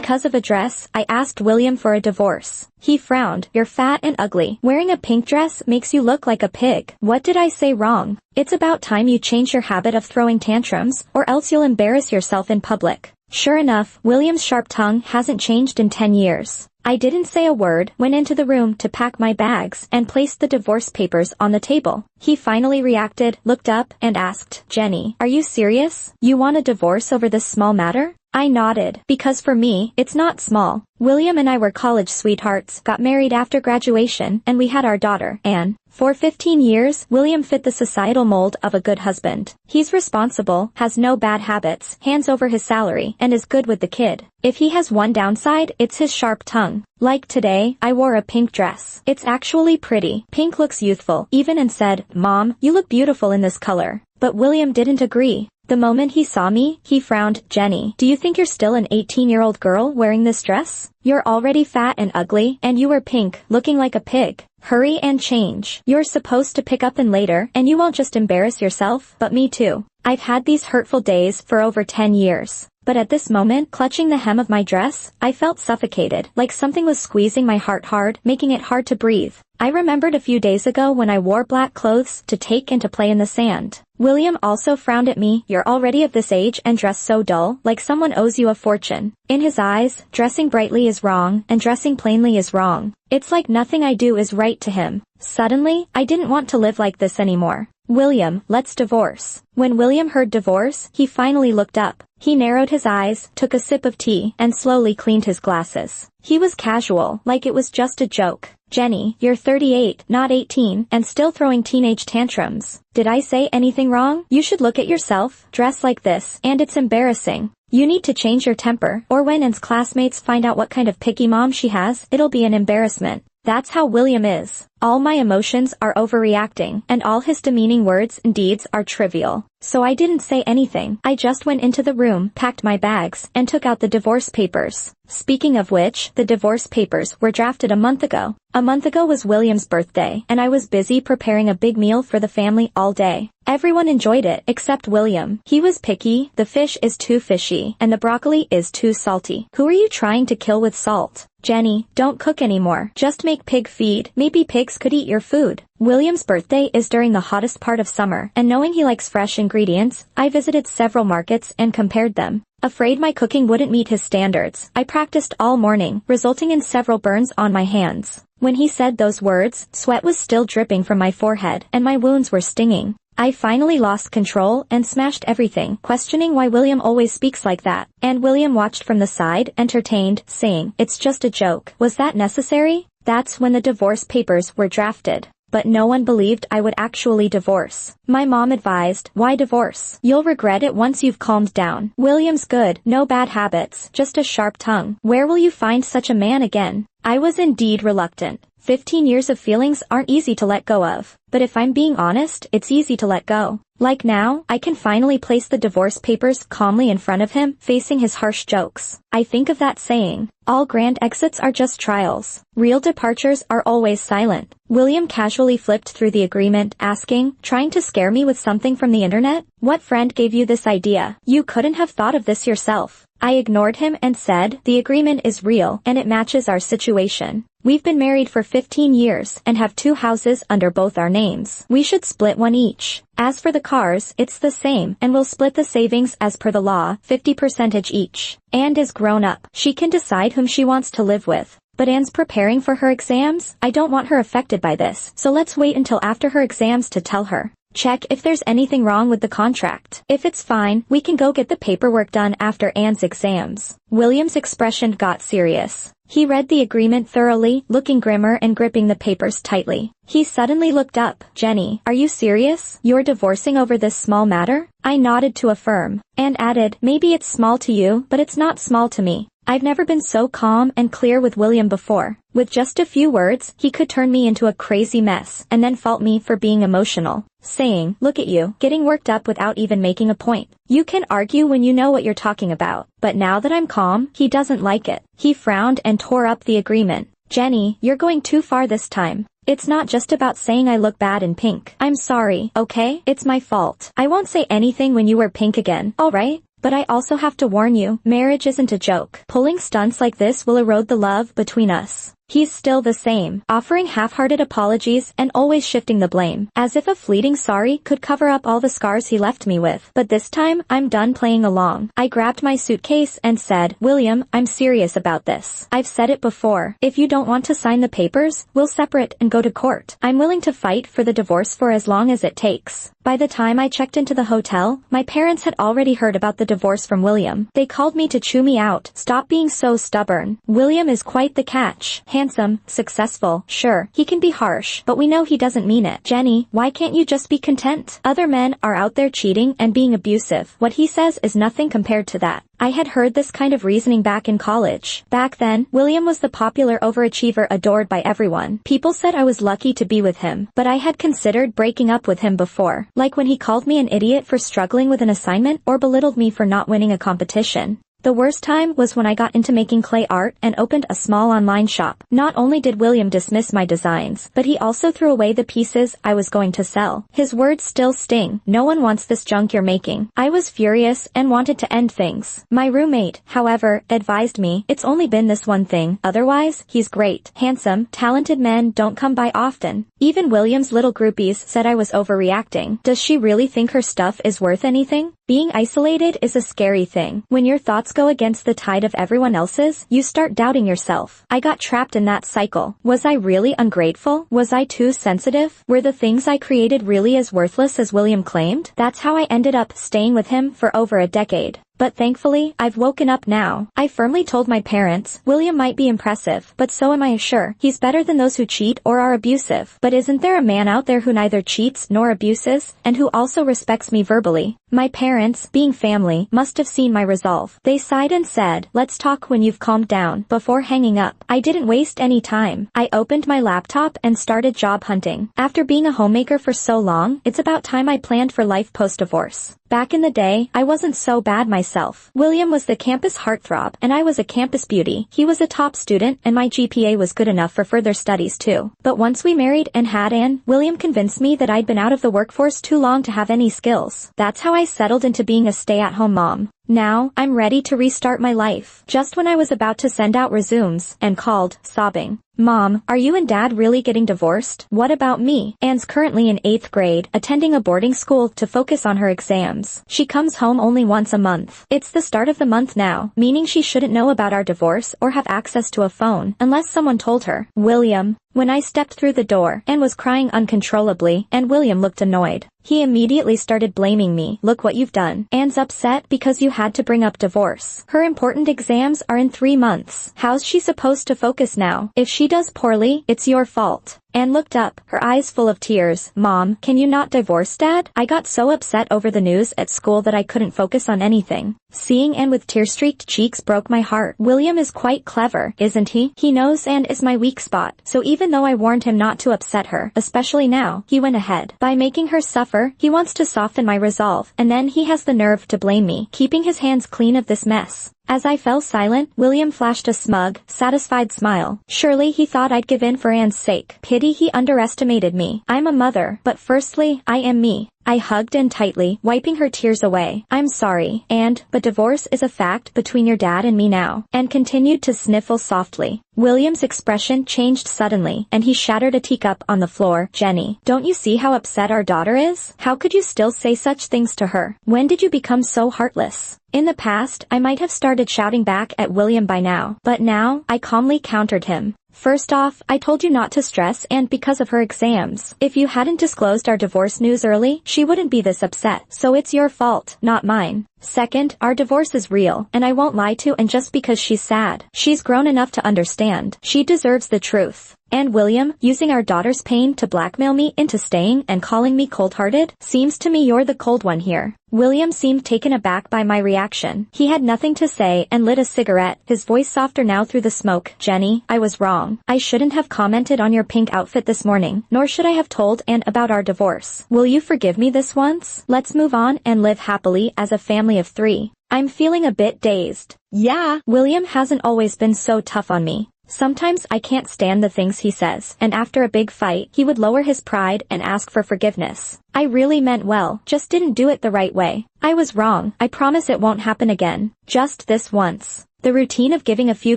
Because of a dress, I asked William for a divorce. He frowned. You're fat and ugly. Wearing a pink dress makes you look like a pig. What did I say wrong? It's about time you change your habit of throwing tantrums, or else you'll embarrass yourself in public. Sure enough, William's sharp tongue hasn't changed in 10 years. I didn't say a word, went into the room to pack my bags, and placed the divorce papers on the table. He finally reacted, looked up, and asked, Jenny, are you serious? You want a divorce over this small matter? I nodded, because for me, it's not small. William and I were college sweethearts, got married after graduation, and we had our daughter, Anne. For 15 years, William fit the societal mold of a good husband. He's responsible, has no bad habits, hands over his salary, and is good with the kid. If he has one downside, it's his sharp tongue. Like today, I wore a pink dress. It's actually pretty. Pink looks youthful, even, and said, Mom, you look beautiful in this color. But William didn't agree. The moment he saw me, he frowned. Jenny, do you think you're still an 18-year-old girl wearing this dress? You're already fat and ugly, and you were pink, looking like a pig. Hurry and change. You're supposed to pick up in later, and you won't just embarrass yourself, but me too. I've had these hurtful days for over 10 years. But at this moment, clutching the hem of my dress, I felt suffocated, like something was squeezing my heart hard, making it hard to breathe. I remembered a few days ago when I wore black clothes to take and to play in the sand. William also frowned at me. You're already of this age and dress so dull, like someone owes you a fortune. In his eyes, dressing brightly is wrong, and dressing plainly is wrong. It's like nothing I do is right to him. Suddenly, I didn't want to live like this anymore. William, let's divorce. When William heard divorce, he finally looked up. He narrowed his eyes, took a sip of tea, and slowly cleaned his glasses. He was casual, like it was just a joke. Jenny, you're 38, not 18, and still throwing teenage tantrums. Did I say anything wrong? You should look at yourself, dress like this, and it's embarrassing. You need to change your temper, or when Anne's classmates find out what kind of picky mom she has, it'll be an embarrassment. That's how William is. All my emotions are overreacting, and all his demeaning words and deeds are trivial. So I didn't say anything. I just went into the room, packed my bags, and took out the divorce papers. Speaking of which, the divorce papers were drafted a month ago. A month ago was William's birthday, and I was busy preparing a big meal for the family all day. Everyone enjoyed it, except William. He was picky, the fish is too fishy, and the broccoli is too salty. Who are you trying to kill with salt? Jenny, don't cook anymore. Just make pig feed. Maybe pigs could eat your food. William's birthday is during the hottest part of summer, and knowing he likes fresh ingredients, I visited several markets and compared them. Afraid my cooking wouldn't meet his standards, I practiced all morning, resulting in several burns on my hands. When he said those words, sweat was still dripping from my forehead, and my wounds were stinging. I finally lost control and smashed everything, questioning why William always speaks like that. And William watched from the side, entertained, saying, "It's just a joke." Was that necessary? That's when the divorce papers were drafted. But no one believed I would actually divorce. My mom advised, "Why divorce? You'll regret it once you've calmed down. William's good, no bad habits, just a sharp tongue. Where will you find such a man again?" I was indeed reluctant. 15 years of feelings aren't easy to let go of. But if I'm being honest, it's easy to let go. Like now, I can finally place the divorce papers calmly in front of him, facing his harsh jokes. I think of that saying, all grand exits are just trials. Real departures are always silent. William casually flipped through the agreement, asking, "Trying to scare me with something from the internet? What friend gave you this idea? You couldn't have thought of this yourself." I ignored him and said, "The agreement is real, and it matches our situation. We've been married for 15 years and have 2 houses under both our names. We should split one each. As for the cars, it's the same, and we'll split the savings as per the law, 50% each. Anne is grown up. She can decide whom she wants to live with. But Anne's preparing for her exams. I don't want her affected by this, so let's wait until after her exams to tell her. Check if there's anything wrong with the contract. If it's fine, we can go get the paperwork done after Anne's exams." William's expression got serious. He read the agreement thoroughly, looking grimmer and gripping the papers tightly. He suddenly looked up. "Jenny, are you serious? You're divorcing over this small matter?" I nodded to affirm, and added, "Maybe it's small to you, but it's not small to me." I've never been so calm and clear with William before. With just a few words, he could turn me into a crazy mess, and then fault me for being emotional, saying, "Look at you, getting worked up without even making a point. You can argue when you know what you're talking about." But now that I'm calm, he doesn't like it. He frowned and tore up the agreement. "Jenny, you're going too far this time. It's not just about saying I look bad in pink. I'm sorry, okay? It's my fault. I won't say anything when you wear pink again, alright? But I also have to warn you, marriage isn't a joke. Pulling stunts like this will erode the love between us. He's still the same, offering half-hearted apologies and always shifting the blame, as if a fleeting sorry could cover up all the scars he left me with. But this time, I'm done playing along. I grabbed my suitcase and said, William, I'm serious about this. I've said it before. If you don't want to sign the papers, we'll separate and go to court. I'm willing to fight for the divorce for as long as it takes. By the time I checked into the hotel, my parents had already heard about the divorce from William. They called me to chew me out. Stop being so stubborn. William is quite the catch. Handsome, successful, sure, he can be harsh, but we know he doesn't mean it. Jenny, why can't you just be content? Other men are out there cheating and being abusive. What he says is nothing compared to that. I had heard this kind of reasoning back in college. Back then, William was the popular overachiever adored by everyone. People said I was lucky to be with him, but I had considered breaking up with him before, like when he called me an idiot for struggling with an assignment or belittled me for not winning a competition. The worst time was when I got into making clay art and opened a small online shop. Not only did William dismiss my designs, but he also threw away the pieces I was going to sell. His words still sting. No one wants this junk you're making. I was furious and wanted to end things. My roommate, however, advised me, it's only been this one thing. Otherwise, he's great. Handsome, talented men don't come by often. Even William's little groupies said I was overreacting. Does she really think her stuff is worth anything? Being isolated is a scary thing. When your thoughts go against the tide of everyone else's, you start doubting yourself. I got trapped in that cycle. Was I really ungrateful? Was I too sensitive? Were the things I created really as worthless as William claimed? That's how I ended up staying with him for over a decade. But thankfully, I've woken up now. I firmly told my parents, William might be impressive, but so am I sure. He's better than those who cheat or are abusive. But isn't there a man out there who neither cheats nor abuses, and who also respects me verbally? My parents, being family, must have seen my resolve. They sighed and said, let's talk when you've calmed down, before hanging up. I didn't waste any time. I opened my laptop and started job hunting. After being a homemaker for so long, it's about time I planned for life post-divorce. Back in the day, I wasn't so bad myself. William was the campus heartthrob, and I was a campus beauty. He was a top student, and my GPA was good enough for further studies too. But once we married and had Anne, William convinced me that I'd been out of the workforce too long to have any skills. That's how I settled into being a stay-at-home mom. Now, I'm ready to restart my life. Just when I was about to send out resumes, Anne called, sobbing. Mom, are you and Dad really getting divorced? What about me? Anne's currently in 8th grade, attending a boarding school to focus on her exams. She comes home only once a month. It's the start of the month now, meaning she shouldn't know about our divorce or have access to a phone, unless someone told her. William. When I stepped through the door, Anne was crying uncontrollably, and William looked annoyed. He immediately started blaming me. Look what you've done. Anne's upset because you had to bring up divorce. Her important exams are in 3 months. How's she supposed to focus now? If she does poorly, it's your fault. Anne looked up, her eyes full of tears. Mom, can you not divorce Dad? I got so upset over the news at school that I couldn't focus on anything. Seeing Anne with tear-streaked cheeks broke my heart. William is quite clever, isn't he? He knows Anne is my weak spot, so even though I warned him not to upset her, especially now, he went ahead. By making her suffer, he wants to soften my resolve, and then he has the nerve to blame me, keeping his hands clean of this mess. As I fell silent, William flashed a smug, satisfied smile. Surely he thought I'd give in for Anne's sake. Pity he underestimated me. I'm a mother, but firstly, I am me. I hugged Anne tightly, wiping her tears away. I'm sorry, but divorce is a fact between your dad and me now. Anne continued to sniffle softly. William's expression changed suddenly, and he shattered a teacup on the floor. Jenny, don't you see how upset our daughter is? How could you still say such things to her? When did you become so heartless? In the past, I might have started shouting back at William by now, but now, I calmly countered him. First off, I told you not to stress Anne because of her exams. If you hadn't disclosed our divorce news early, she wouldn't be this upset. So it's your fault, not mine. Second, our divorce is real, and I won't lie to Anne just because she's sad. She's grown enough to understand. She deserves the truth. And William, using our daughter's pain to blackmail me into staying and calling me cold-hearted, seems to me you're the cold one here. William seemed taken aback by my reaction. He had nothing to say and lit a cigarette, his voice softer now through the smoke. Jenny, I was wrong. I shouldn't have commented on your pink outfit this morning, nor should I have told Anne about our divorce. Will you forgive me this once? Let's move on and live happily as a family of 3. I'm feeling a bit dazed. Yeah, William hasn't always been so tough on me. Sometimes I can't stand the things he says, and after a big fight, he would lower his pride and ask for forgiveness. I really meant well, just didn't do it the right way. I was wrong, I promise it won't happen again. Just this once. The routine of giving a few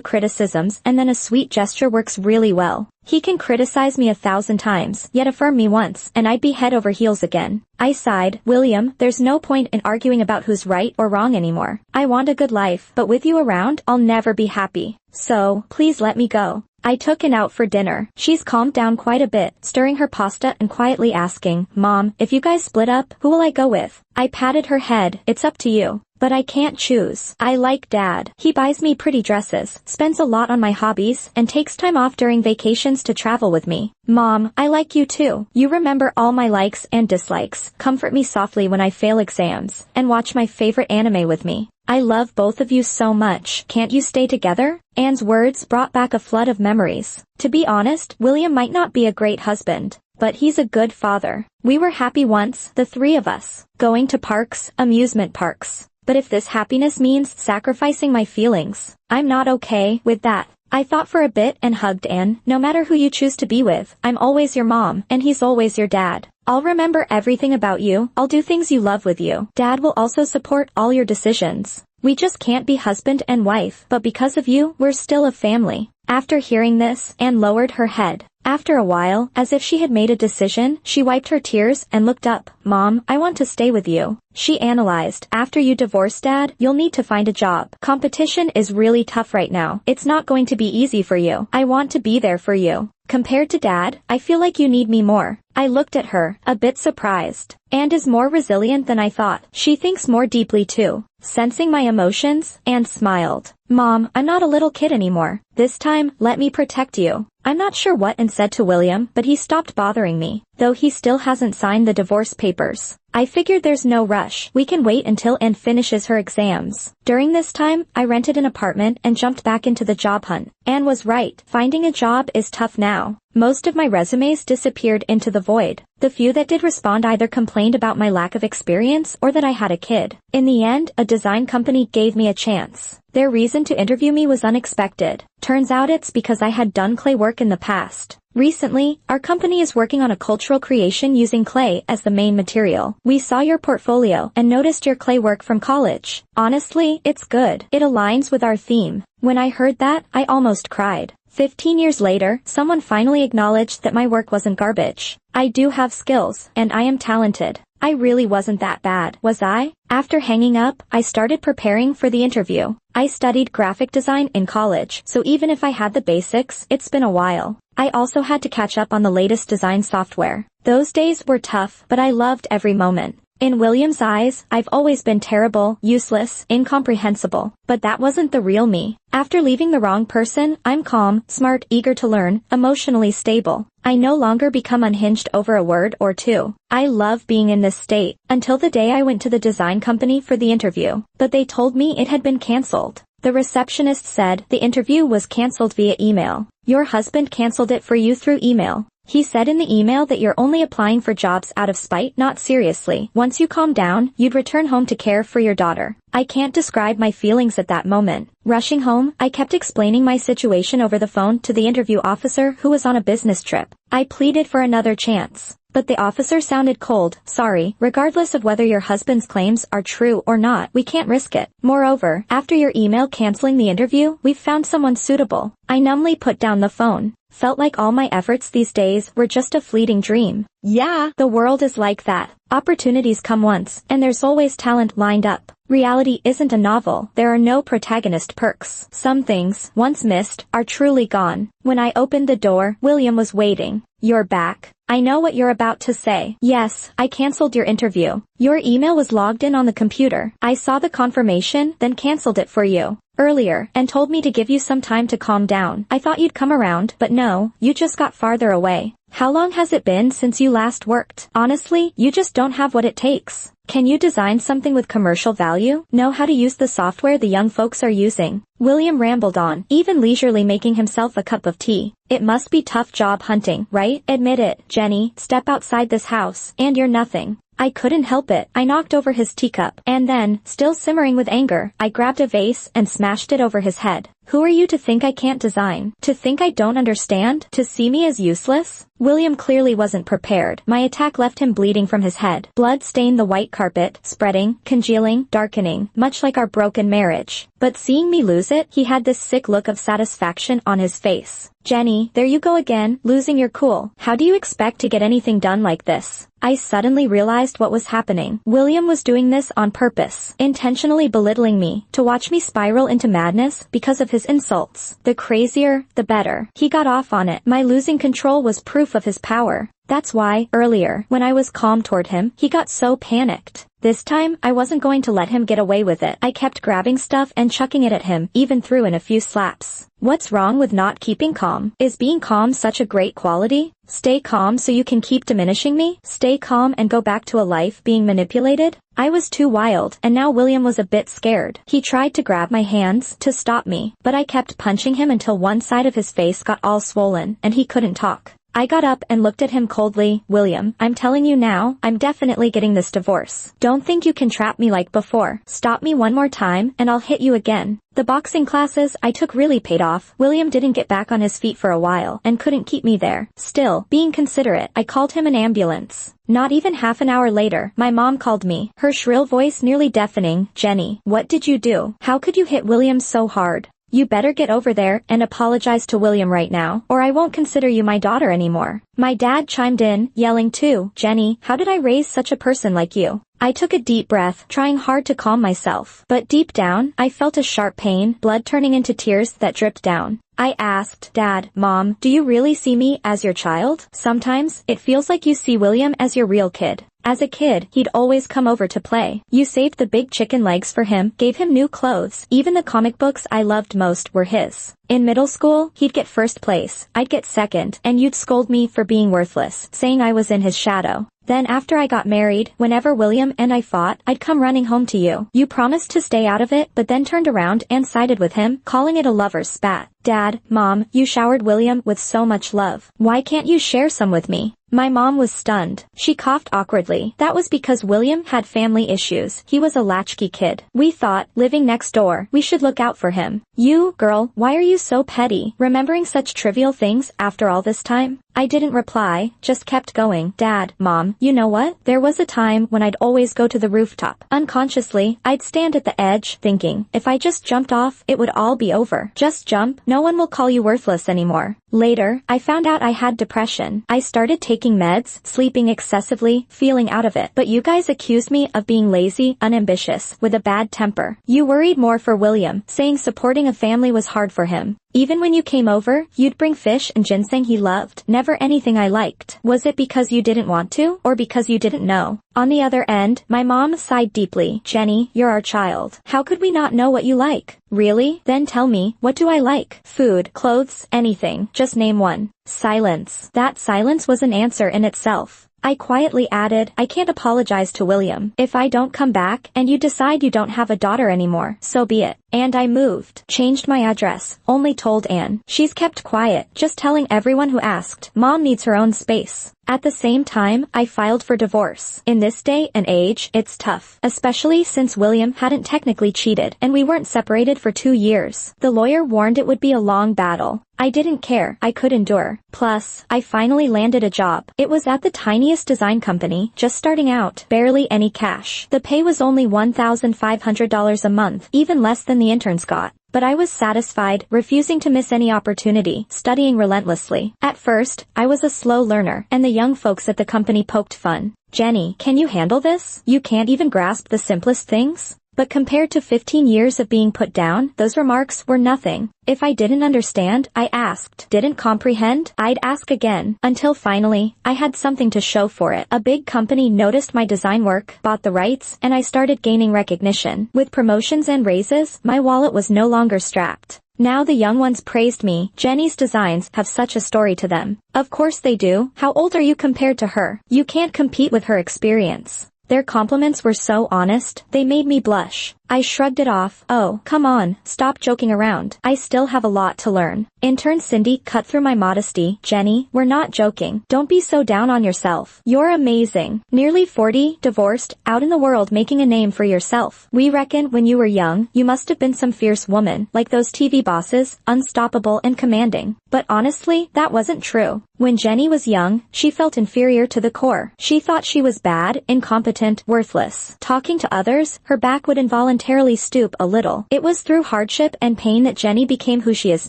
criticisms and then a sweet gesture works really well. He can criticize me 1,000 times, yet affirm me once, and I'd be head over heels again. I sighed. William, there's no point in arguing about who's right or wrong anymore. I want a good life, but with you around, I'll never be happy. So, please let me go. I took Ann out for dinner. She's calmed down quite a bit, stirring her pasta and quietly asking, Mom, if you guys split up, who will I go with? I patted her head. It's up to you. But I can't choose. I like Dad. He buys me pretty dresses, spends a lot on my hobbies, and takes time off during vacations to travel with me. Mom, I like you too. You remember all my likes and dislikes, comfort me softly when I fail exams, and watch my favorite anime with me. I love both of you so much. Can't you stay together? Anne's words brought back a flood of memories. To be honest, William might not be a great husband, but he's a good father. We were happy once, the three of us, going to parks, amusement parks. But if this happiness means sacrificing my feelings, I'm not okay with that. I thought for a bit and hugged Anne. No matter who you choose to be with, I'm always your mom, and he's always your dad. I'll remember everything about you. I'll do things you love with you. Dad will also support all your decisions. We just can't be husband and wife, but because of you, we're still a family. After hearing this, Anne lowered her head. After a while, as if she had made a decision, she wiped her tears and looked up. Mom, I want to stay with you. She analyzed. After you divorce Dad, you'll need to find a job. Competition is really tough right now. It's not going to be easy for you. I want to be there for you. Compared to Dad, I feel like you need me more. I looked at her, a bit surprised. And is more resilient than I thought. She thinks more deeply too. Sensing my emotions, Anne smiled. Mom, I'm not a little kid anymore. This time, let me protect you. I'm not sure what Anne said to William, but he stopped bothering me, though he still hasn't signed the divorce papers. I figured there's no rush. We can wait until Anne finishes her exams. During this time, I rented an apartment and jumped back into the job hunt. Anne was right. Finding a job is tough now. Most of my resumes disappeared into the void. The few that did respond either complained about my lack of experience or that I had a kid. In the end, a design company gave me a chance. Their reason to interview me was unexpected. Turns out it's because I had done clay work in the past. Recently, our company is working on a cultural creation using clay as the main material. We saw your portfolio and noticed your clay work from college. Honestly, it's good. It aligns with our theme. When I heard that, I almost cried. 15 years later, someone finally acknowledged that my work wasn't garbage. I do have skills, and I am talented. I really wasn't that bad, was I? After hanging up, I started preparing for the interview. I studied graphic design in college, so even if I had the basics, it's been a while. I also had to catch up on the latest design software. Those days were tough, but I loved every moment. In William's eyes, I've always been terrible, useless, incomprehensible. But that wasn't the real me. After leaving the wrong person, I'm calm, smart, eager to learn, emotionally stable. I no longer become unhinged over a word or two. I love being in this state, until the day I went to the design company for the interview. But they told me it had been canceled. The receptionist said the interview was canceled via email. Your husband canceled it for you through email. He said in the email that you're only applying for jobs out of spite, not seriously. Once you calm down, you'd return home to care for your daughter. I can't describe my feelings at that moment. Rushing home, I kept explaining my situation over the phone to the interview officer who was on a business trip. I pleaded for another chance. But the officer sounded cold. Sorry, regardless of whether your husband's claims are true or not, we can't risk it. Moreover, after your email canceling the interview, we've found someone suitable. I numbly put down the phone. Felt like all my efforts these days were just a fleeting dream. Yeah, the world is like that. Opportunities come once, and there's always talent lined up. Reality isn't a novel. There are no protagonist perks. Some things, once missed, are truly gone. When I opened the door, William was waiting. You're back. I know what you're about to say. Yes, I canceled your interview. Your email was logged in on the computer. I saw the confirmation, then canceled it for you earlier, and told me to give you some time to calm down. I thought you'd come around, but no, you just got farther away. How long has it been since you last worked? Honestly, you just don't have what it takes. Can you design something with commercial value? Know how to use the software the young folks are using? William rambled on, even leisurely making himself a cup of tea. It must be tough job hunting, right? Admit it, Jenny. Step outside this house, and you're nothing. I couldn't help it. I knocked over his teacup, and then, still simmering with anger, I grabbed a vase and smashed it over his head. Who are you to think I can't design? To think I don't understand? To see me as useless? William clearly wasn't prepared. My attack left him bleeding from his head. Blood stained the white carpet, spreading, congealing, darkening, much like our broken marriage. But seeing me lose it, he had this sick look of satisfaction on his face. Jenny, there you go again, losing your cool. How do you expect to get anything done like this? I suddenly realized what was happening. William was doing this on purpose, intentionally belittling me, to watch me spiral into madness because of his insults. The crazier, the better. He got off on it. My losing control was proof of his power. That's why, earlier, when I was calm toward him, he got so panicked. This time, I wasn't going to let him get away with it. I kept grabbing stuff and chucking it at him, even threw in a few slaps. What's wrong with not keeping calm? Is being calm such a great quality? Stay calm so you can keep diminishing me? Stay calm and go back to a life being manipulated? I was too wild, and now William was a bit scared. He tried to grab my hands to stop me, but I kept punching him until one side of his face got all swollen, and he couldn't talk. I got up and looked at him coldly. William, I'm telling you now, I'm definitely getting this divorce. Don't think you can trap me like before. Stop me one more time, and I'll hit you again. The boxing classes I took really paid off. William didn't get back on his feet for a while, and couldn't keep me there. Still, being considerate, I called him an ambulance. Not even half an hour later, my mom called me, her shrill voice nearly deafening. Jenny, what did you do? How could you hit William so hard? You better get over there and apologize to William right now, or I won't consider you my daughter anymore. My dad chimed in, yelling too, Jenny, how did I raise such a person like you? I took a deep breath, trying hard to calm myself. But deep down, I felt a sharp pain, blood turning into tears that dripped down. I asked, Dad, Mom, do you really see me as your child? Sometimes, it feels like you see William as your real kid. As a kid, he'd always come over to play. You saved the big chicken legs for him, gave him new clothes. Even the comic books I loved most were his. In middle school, he'd get first place, I'd get second, and you'd scold me for being worthless, saying I was in his shadow. Then after I got married, whenever William and I fought, I'd come running home to you. You promised to stay out of it, but then turned around and sided with him, calling it a lover's spat. Dad, Mom, you showered William with so much love. Why can't you share some with me? My mom was stunned. She coughed awkwardly. That was because William had family issues. He was a latchkey kid. We thought, living next door, we should look out for him. You, girl, why are you so petty, remembering such trivial things after all this time? I didn't reply, just kept going. Dad, Mom, you know what? There was a time when I'd always go to the rooftop. Unconsciously, I'd stand at the edge, thinking, if I just jumped off, it would all be over. Just jump, no one will call you worthless anymore. Later, I found out I had depression. I started taking meds, sleeping excessively, feeling out of it. But you guys accused me of being lazy, unambitious, with a bad temper. You worried more for William, saying supporting a family was hard for him. Even when you came over, you'd bring fish and ginseng he loved, never anything I liked. Was it because you didn't want to, or because you didn't know? On the other end, my mom sighed deeply. Jenny, you're our child. How could we not know what you like? Really? Then tell me, what do I like? Food, clothes, anything. Just name one. Silence. That silence was an answer in itself. I quietly added, I can't apologize to William. If I don't come back, and you decide you don't have a daughter anymore, so be it. And I moved. Changed my address. Only told Anne. She's kept quiet, just telling everyone who asked. Mom needs her own space. At the same time, I filed for divorce. In this day and age, it's tough. Especially since William hadn't technically cheated, and we weren't separated for 2 years. The lawyer warned it would be a long battle. I didn't care. I could endure. Plus, I finally landed a job. It was at the tiniest design company, just starting out. Barely any cash. The pay was only $1,500 a month, even less than the interns got. But I was satisfied, refusing to miss any opportunity, studying relentlessly. At first, I was a slow learner, and the young folks at the company poked fun. Jenny, can you handle this? You can't even grasp the simplest things? But compared to 15 years of being put down, those remarks were nothing. If I didn't understand, I asked. Didn't comprehend, I'd ask again. Until finally, I had something to show for it. A big company noticed my design work, bought the rights, and I started gaining recognition. With promotions and raises, my wallet was no longer strapped. Now the young ones praised me. Jenny's designs have such a story to them. Of course they do. How old are you compared to her? You can't compete with her experience. Their compliments were so honest, they made me blush. I shrugged it off. Oh, come on, stop joking around. I still have a lot to learn. Intern Cindy cut through my modesty. Jenny, we're not joking. Don't be so down on yourself. You're amazing. Nearly 40, divorced, out in the world making a name for yourself. We reckon when you were young, you must have been some fierce woman, like those TV bosses, unstoppable and commanding. But honestly, that wasn't true. When Jenny was young, she felt inferior to the core. She thought she was bad, incompetent, worthless. Talking to others, her back would involuntarily stoop a little. It was through hardship and pain that Jenny became who she is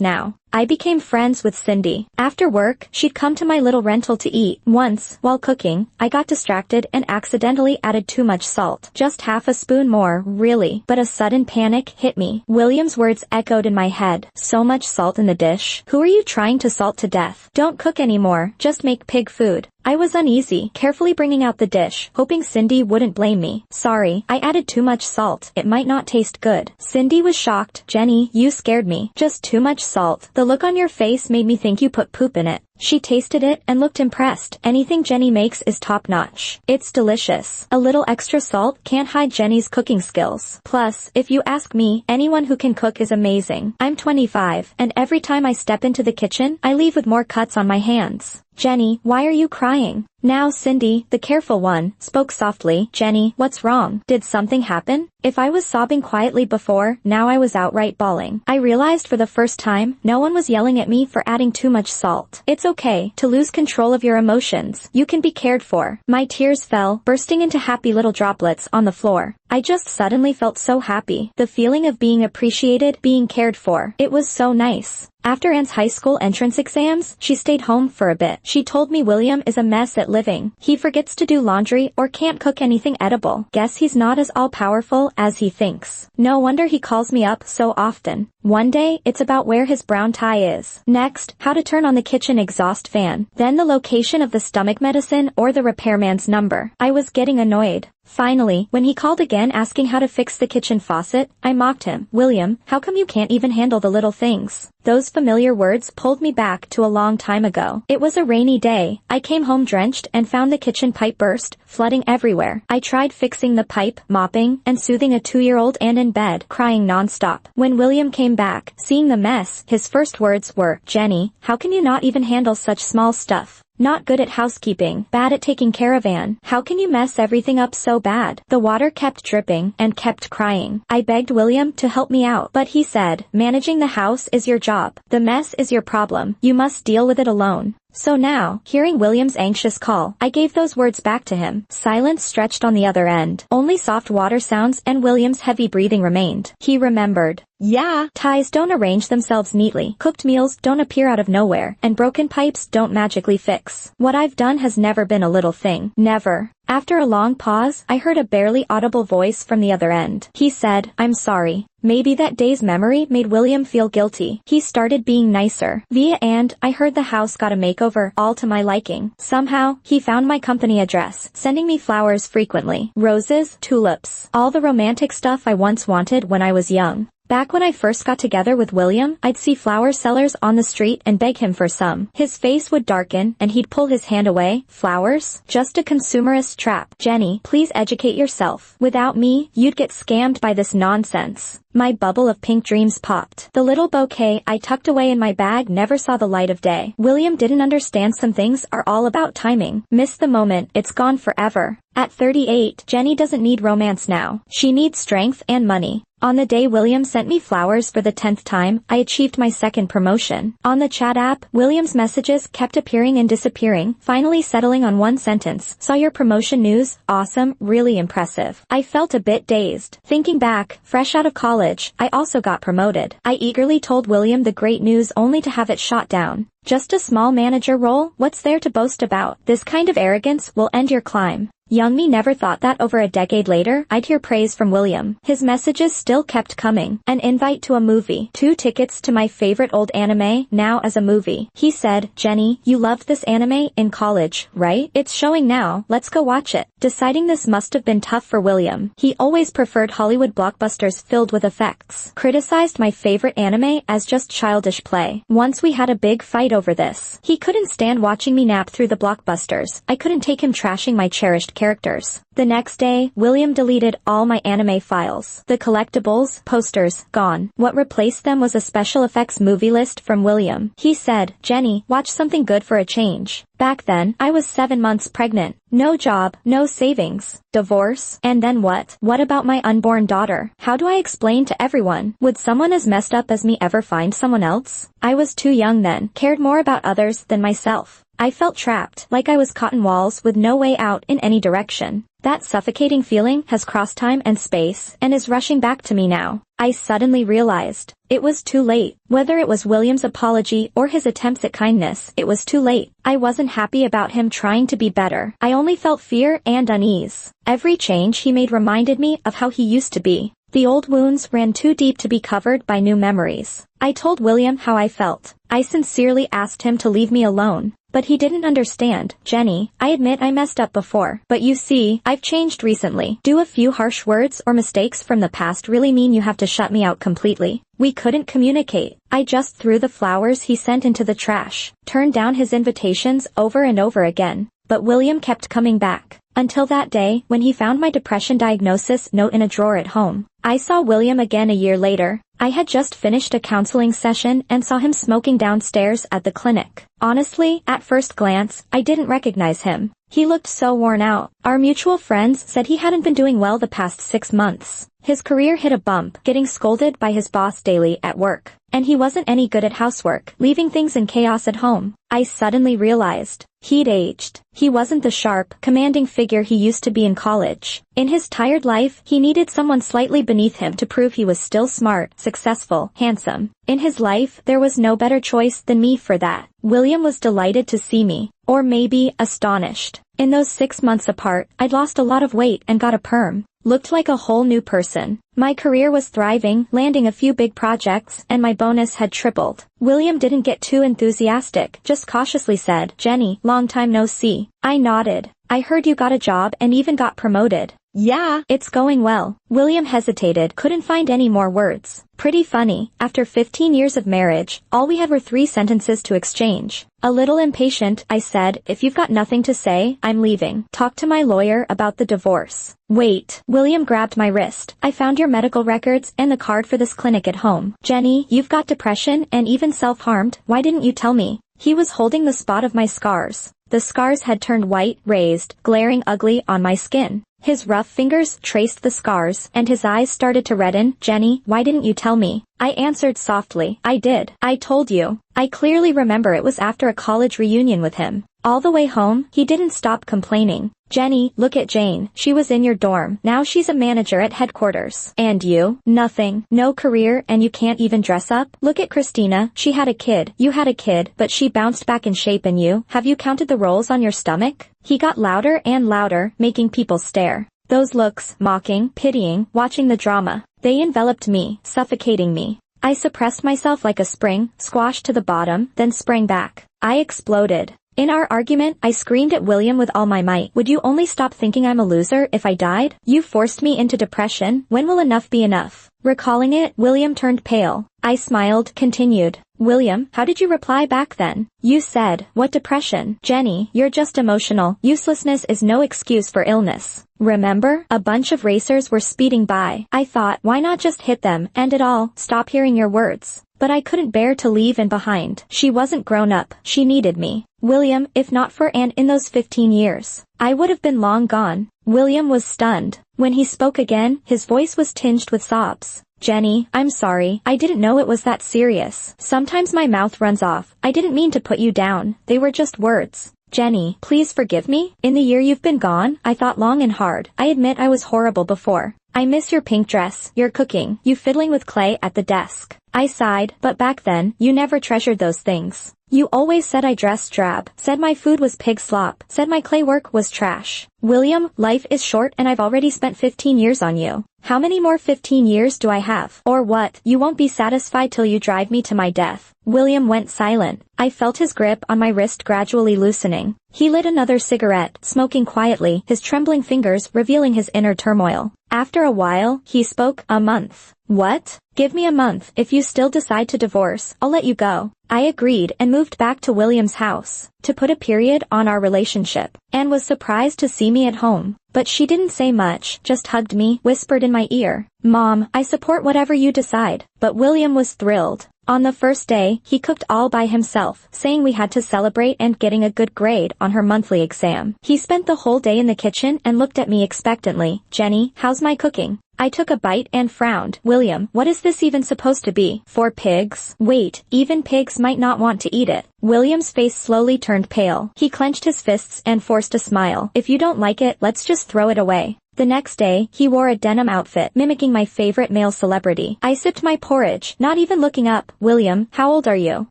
now. I became friends with Cindy. After work, she'd come to my little rental to eat. Once, while cooking, I got distracted and accidentally added too much salt. Just half a spoon more, really. But a sudden panic hit me. William's words echoed in my head. So much salt in the dish. Who are you trying to salt to death? Don't cook anymore, just make pig food. I was uneasy, carefully bringing out the dish, hoping Cindy wouldn't blame me. Sorry, I added too much salt. It might not taste good. Cindy was shocked. Jenny, you scared me. Just too much salt. The look on your face made me think you put poop in it. She tasted it and looked impressed. Anything Jenny makes is top-notch. It's delicious. A little extra salt can't hide Jenny's cooking skills. Plus, if you ask me, anyone who can cook is amazing. I'm 25, and every time I step into the kitchen, I leave with more cuts on my hands. Jenny, why are you crying? Now Cindy, the careful one, spoke softly. Jenny, what's wrong? Did something happen? If I was sobbing quietly before, now I was outright bawling. I realized for the first time, no one was yelling at me for adding too much salt. It's okay to lose control of your emotions. You can be cared for. My tears fell, bursting into happy little droplets on the floor. I just suddenly felt so happy. The feeling of being appreciated, being cared for. It was so nice. After Anne's high school entrance exams, she stayed home for a bit. She told me William is a mess at living. He forgets to do laundry or can't cook anything edible. Guess he's not as all-powerful as he thinks. No wonder he calls me up so often. One day, it's about where his brown tie is. Next, how to turn on the kitchen exhaust fan. Then the location of the stomach medicine or the repairman's number. I was getting annoyed. Finally, when he called again asking how to fix the kitchen faucet, I mocked him. William, how come you can't even handle the little things? Those familiar words pulled me back to a long time ago. It was a rainy day. I came home drenched and found the kitchen pipe burst, flooding everywhere. I tried fixing the pipe, mopping, and soothing a 2-year-old and in bed, crying nonstop. When William came back, seeing the mess, his first words were, Jenny, how can you not even handle such small stuff? Not good at housekeeping, bad at taking care of Anne. How can you mess everything up so bad? The water kept dripping and kept crying. I begged William to help me out, but he said, managing the house is your job. The mess is your problem. You must deal with it alone. So now, hearing William's anxious call, I gave those words back to him. Silence stretched on the other end. Only soft water sounds and William's heavy breathing remained. He remembered. Yeah, ties don't arrange themselves neatly, cooked meals don't appear out of nowhere, and broken pipes don't magically fix. What I've done has never been a little thing. Never. After a long pause, I heard a barely audible voice from the other end. He said, I'm sorry. Maybe that day's memory made William feel guilty. He started being nicer. Via and I heard the house got a makeover, all to my liking. Somehow, he found my company address, sending me flowers frequently. Roses, tulips, all the romantic stuff I once wanted when I was young. Back when I first got together with William, I'd see flower sellers on the street and beg him for some. His face would darken and he'd pull his hand away. Flowers? Just a consumerist trap. Jenny, please educate yourself. Without me, you'd get scammed by this nonsense. My bubble of pink dreams popped. The little bouquet I tucked away in my bag never saw the light of day. William didn't understand some things are all about timing. Miss the moment, it's gone forever. At 38, Jenny doesn't need romance now. She needs strength and money. On the day William sent me flowers for the 10th time, I achieved my second promotion. On the chat app, William's messages kept appearing and disappearing, finally settling on one sentence. Saw your promotion news? Awesome, really impressive. I felt a bit dazed. Thinking back, fresh out of college, I also got promoted. I eagerly told William the great news only to have it shot down. Just a small manager role? What's there to boast about? This kind of arrogance will end your climb. Young me never thought that over a decade later, I'd hear praise from William. His messages still kept coming. An invite to a movie. 2 tickets to my favorite old anime, now as a movie. He said, Jenny, you loved this anime in college, right? It's showing now, let's go watch it. Deciding this must have been tough for William. He always preferred Hollywood blockbusters filled with effects. Criticized my favorite anime as just childish play. Once we had a big fight over this. He couldn't stand watching me nap through the blockbusters. I couldn't take him trashing my cherished characters. The next day, William deleted all my anime files. The collectibles, posters, gone. What replaced them was a special effects movie list from William. He said, "Jenny, watch something good for a change." Back then, I was 7 months pregnant. No job, no savings, divorce, and then what? What about my unborn daughter? How do I explain to everyone? Would someone as messed up as me ever find someone else? I was too young then, cared more about others than myself. I felt trapped, like I was caught in walls with no way out in any direction. That suffocating feeling has crossed time and space and is rushing back to me now. I suddenly realized it was too late. Whether it was William's apology or his attempts at kindness, it was too late. I wasn't happy about him trying to be better. I only felt fear and unease. Every change he made reminded me of how he used to be. The old wounds ran too deep to be covered by new memories. I told William how I felt. I sincerely asked him to leave me alone. But he didn't understand. "Jenny, I admit I messed up before. But you see, I've changed recently. Do a few harsh words or mistakes from the past really mean you have to shut me out completely?" We couldn't communicate. I just threw the flowers he sent into the trash, turned down his invitations over and over again. But William kept coming back. Until that day, when he found my depression diagnosis note in a drawer at home. I saw William again a year later. I had just finished a counseling session and saw him smoking downstairs at the clinic. Honestly, at first glance, I didn't recognize him. He looked so worn out. Our mutual friends said he hadn't been doing well the past 6 months. His career hit a bump, getting scolded by his boss daily at work. And he wasn't any good at housework, leaving things in chaos at home. I suddenly realized he'd aged. He wasn't the sharp, commanding figure he used to be in college. In his tired life, he needed someone slightly beneath him to prove he was still smart, successful, handsome. In his life, there was no better choice than me for that. William was delighted to see me. Or maybe, astonished. In those 6 months apart, I'd lost a lot of weight and got a perm. Looked like a whole new person. My career was thriving, landing a few big projects, and my bonus had tripled. William didn't get too enthusiastic, just cautiously said, "Jenny, long time no see." I nodded. "I heard you got a job and even got promoted." "Yeah, it's going well." William hesitated, couldn't find any more words. Pretty funny, after 15 years of marriage, all we had were 3 sentences to exchange. A little impatient, I said, "If you've got nothing to say, I'm leaving. Talk to my lawyer about the divorce." "Wait." William grabbed my wrist. "I found your medical records and the card for this clinic at home. Jenny, you've got depression and even self-harmed. Why didn't you tell me?" He was holding the spot of my scars. The scars had turned white, raised, glaring ugly on my skin. His rough fingers traced the scars, and his eyes started to redden. "Jenny, why didn't you tell me?" I answered softly. "I did. I told you." I clearly remember it was after a college reunion with him. All the way home, he didn't stop complaining. "Jenny, look at Jane. She was in your dorm. Now she's a manager at headquarters. And you? Nothing. No career, and you can't even dress up? Look at Christina. She had a kid. You had a kid, but she bounced back in shape, and you? Have you counted the rolls on your stomach?" He got louder and louder, making people stare. Those looks, mocking, pitying, watching the drama. They enveloped me, suffocating me. I suppressed myself like a spring, squashed to the bottom, then sprang back. I exploded. In our argument, I screamed at William with all my might. "Would you only stop thinking I'm a loser if I died? You forced me into depression. When will enough be enough?" Recalling it, William turned pale. I smiled, continued. "William, how did you reply back then? You said, 'What depression? Jenny, you're just emotional. Uselessness is no excuse for illness.' Remember? A bunch of racers were speeding by. I thought, why not just hit them, end it all, stop hearing your words?" But I couldn't bear to leave Anne behind. She wasn't grown up. She needed me. William, if not for Anne in those 15 years, I would have been long gone. William was stunned. When he spoke again, his voice was tinged with sobs. "Jenny, I'm sorry. I didn't know it was that serious. Sometimes my mouth runs off. I didn't mean to put you down. They were just words. Jenny, please forgive me. In the year you've been gone, I thought long and hard. I admit I was horrible before. I miss your pink dress, your cooking, you fiddling with clay at the desk." I sighed, but back then, you never treasured those things. You always said I dressed drab, said my food was pig slop, said my clay work was trash. William, life is short and I've already spent 15 years on you. How many more 15 years do I have? Or what? You won't be satisfied till you drive me to my death. William went silent. I felt his grip on my wrist gradually loosening. He lit another cigarette, smoking quietly, his trembling fingers revealing his inner turmoil. After a while, he spoke. "A month." "What?" "Give me a month. If you still decide to divorce, I'll let you go." I agreed and moved back to William's house. to put a period on our relationship, and was surprised to see me at home. But she didn't say much, just hugged me, whispered in my ear, "Mom, I support whatever you decide." But William was thrilled. On the first day, he cooked all by himself, saying we had to celebrate and getting a good grade on her monthly exam. He spent the whole day in the kitchen and looked at me expectantly. "Jenny, how's my cooking?" I took a bite and frowned. "William, what is this even supposed to be? For pigs? Wait, even pigs might not want to eat it." William's face slowly turned pale. He clenched his fists and forced a smile. "If you don't like it, let's just throw it away." The next day, he wore a denim outfit, mimicking my favorite male celebrity. I sipped my porridge, not even looking up. "William, how old are you?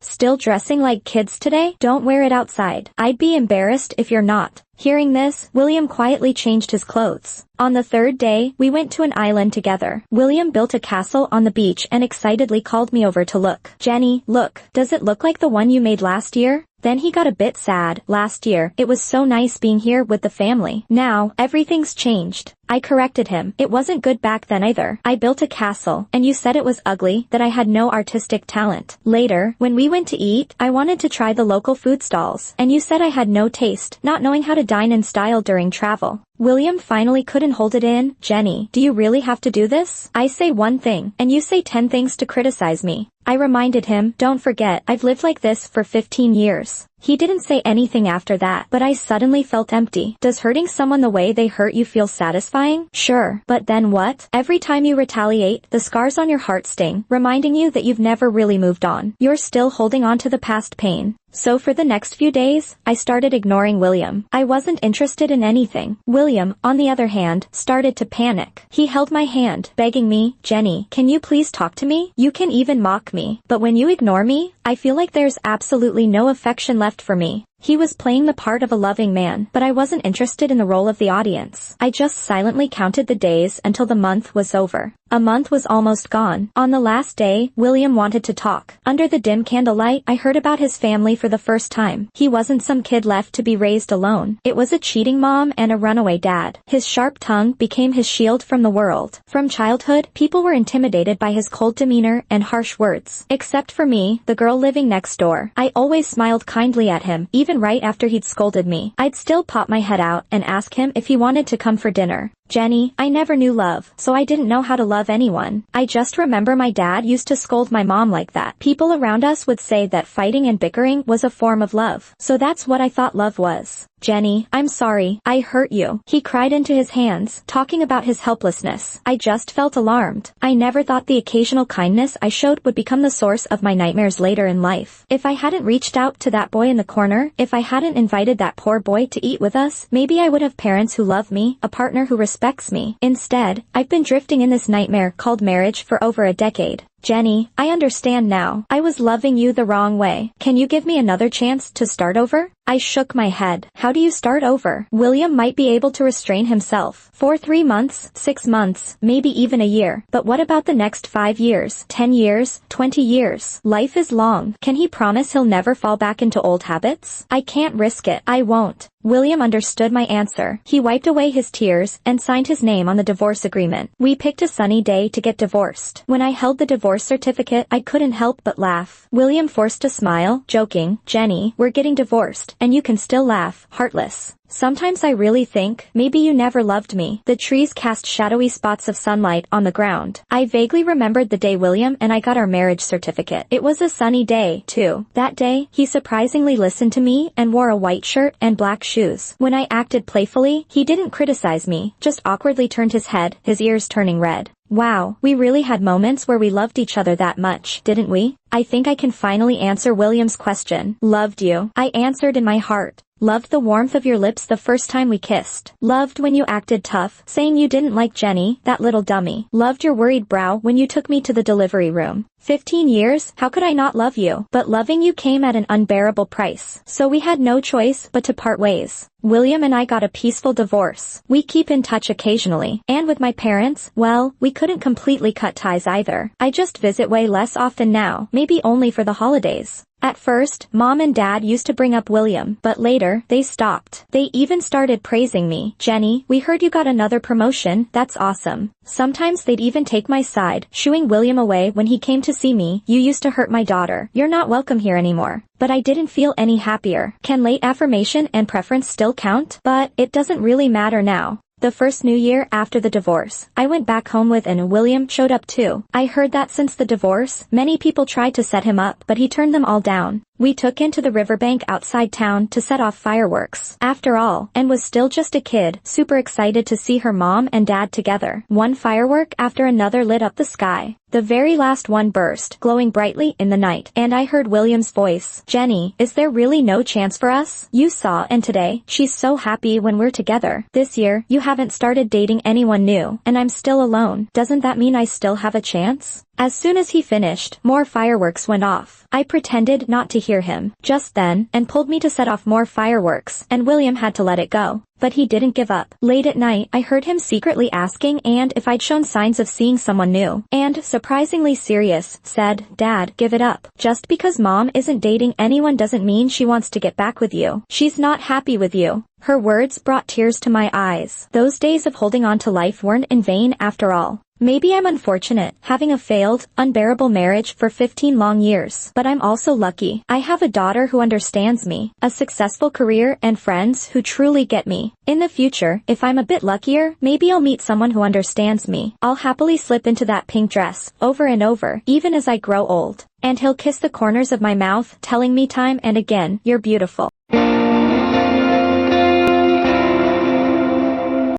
Still dressing like kids today? Don't wear it outside. I'd be embarrassed if you're not." Hearing this, William quietly changed his clothes. On the third day, we went to an island together. William built a castle on the beach and excitedly called me over to look. "Jenny, look. Does it look like the one you made last year?" Then he got a bit sad. "Last year, it was so nice being here with the family. Now, everything's changed." I corrected him. "It wasn't good back then either. I built a castle, and you said it was ugly, that I had no artistic talent. Later, when we went to eat, I wanted to try the local food stalls, and you said I had no taste, not knowing how to dine in style during travel." William finally couldn't hold it in. "Jenny, do you really have to do this? I say one thing, and you say 10 things to criticize me." I reminded him, "Don't forget, I've lived like this for 15 years. He didn't say anything after that, but I suddenly felt empty. Does hurting someone the way they hurt you feel satisfying? Sure, but then what? Every time you retaliate, the scars on your heart sting, reminding you that you've never really moved on. You're still holding on to the past pain." So for the next few days, I started ignoring William. I wasn't interested in anything. William, on the other hand, started to panic. He held my hand, begging me, "Jenny, can you please talk to me? You can even mock me. But when you ignore me, I feel like there's absolutely no affection left for me." He was playing the part of a loving man, but I wasn't interested in the role of the audience. I just silently counted the days until the month was over. A month was almost gone. On the last day, William wanted to talk. Under the dim candlelight, I heard about his family for the first time. He wasn't some kid left to be raised alone. It was a cheating mom and a runaway dad. His sharp tongue became his shield from the world. From childhood, people were intimidated by his cold demeanor and harsh words. Except for me, the girl living next door. I always smiled kindly at him, even right after he'd scolded me. I'd still pop my head out and ask him if he wanted to come for dinner. "Jenny, I never knew love, so I didn't know how to love anyone. I just remember my dad used to scold my mom like that. People around us would say that fighting and bickering was a form of love. So that's what I thought love was." "Jenny, I'm sorry, I hurt you." He cried into his hands, talking about his helplessness. I just felt alarmed. I never thought the occasional kindness I showed would become the source of my nightmares later in life. If I hadn't reached out to that boy in the corner, if I hadn't invited that poor boy to eat with us, maybe I would have parents who love me, a partner who respects me. Instead, I've been drifting in this nightmare called marriage for over a decade. "Jenny, I understand now. I was loving you the wrong way. Can you give me another chance to start over?" I shook my head. "How do you start over?" William might be able to restrain himself. For 3 months, 6 months, maybe even a year. But what about the next 5 years, 10 years, 20 years? Life is long. Can he promise he'll never fall back into old habits? I can't risk it. I won't. William understood my answer. He wiped away his tears and signed his name on the divorce agreement. We picked a sunny day to get divorced. When I held the divorce certificate, I couldn't help but laugh. William forced a smile, joking, "Jenny, we're getting divorced, and you can still laugh, heartless. Sometimes I really think, maybe you never loved me." The trees cast shadowy spots of sunlight on the ground. I vaguely remembered the day William and I got our marriage certificate. It was a sunny day, too. That day, he surprisingly listened to me and wore a white shirt and black shoes. When I acted playfully, he didn't criticize me, just awkwardly turned his head, his ears turning red. Wow, we really had moments where we loved each other that much, didn't we? I think I can finally answer William's question. Loved you. I answered in my heart. Loved the warmth of your lips the first time we kissed. Loved when you acted tough, saying you didn't like Jenny, that little dummy. Loved your worried brow when you took me to the delivery room. 15 years, how could I not love you? But loving you came at an unbearable price. So we had no choice but to part ways. William and I got a peaceful divorce. We keep in touch occasionally. And with my parents, well, we couldn't completely cut ties either. I just visit way less often now, maybe only for the holidays. At first, Mom and Dad used to bring up William, but later, they stopped. They even started praising me. Jenny, we heard you got another promotion, that's awesome. Sometimes they'd even take my side, shooing William away when he came to see me. You used to hurt my daughter. You're not welcome here anymore. But I didn't feel any happier. Can late affirmation and preference still count? But it doesn't really matter now. The first New Year after the divorce, I went back home with and William showed up too. I heard that since the divorce, many people tried to set him up, but he turned them all down. We took into the riverbank outside town to set off fireworks. After all, and was still just a kid, super excited to see her mom and dad together. One firework after another lit up the sky. The very last one burst, glowing brightly in the night, and I heard William's voice. Jenny, is there really no chance for us? You saw, and today, she's so happy when we're together. This year, you haven't started dating anyone new, and I'm still alone. Doesn't that mean I still have a chance? As soon as he finished, more fireworks went off. I pretended not to hear him, just then, and pulled me to set off more fireworks, and William had to let it go. But he didn't give up. Late at night, I heard him secretly asking and if I'd shown signs of seeing someone new. And, surprisingly serious, said, Dad, give it up. Just because Mom isn't dating anyone doesn't mean she wants to get back with you. She's not happy with you. Her words brought tears to my eyes. Those days of holding on to life weren't in vain after all. Maybe I'm unfortunate, having a failed, unbearable marriage for 15 long years. But I'm also lucky. I have a daughter who understands me, a successful career and friends who truly get me. In the future, if I'm a bit luckier, maybe I'll meet someone who understands me. I'll happily slip into that pink dress, over and over, even as I grow old. And he'll kiss the corners of my mouth, telling me time and again, you're beautiful.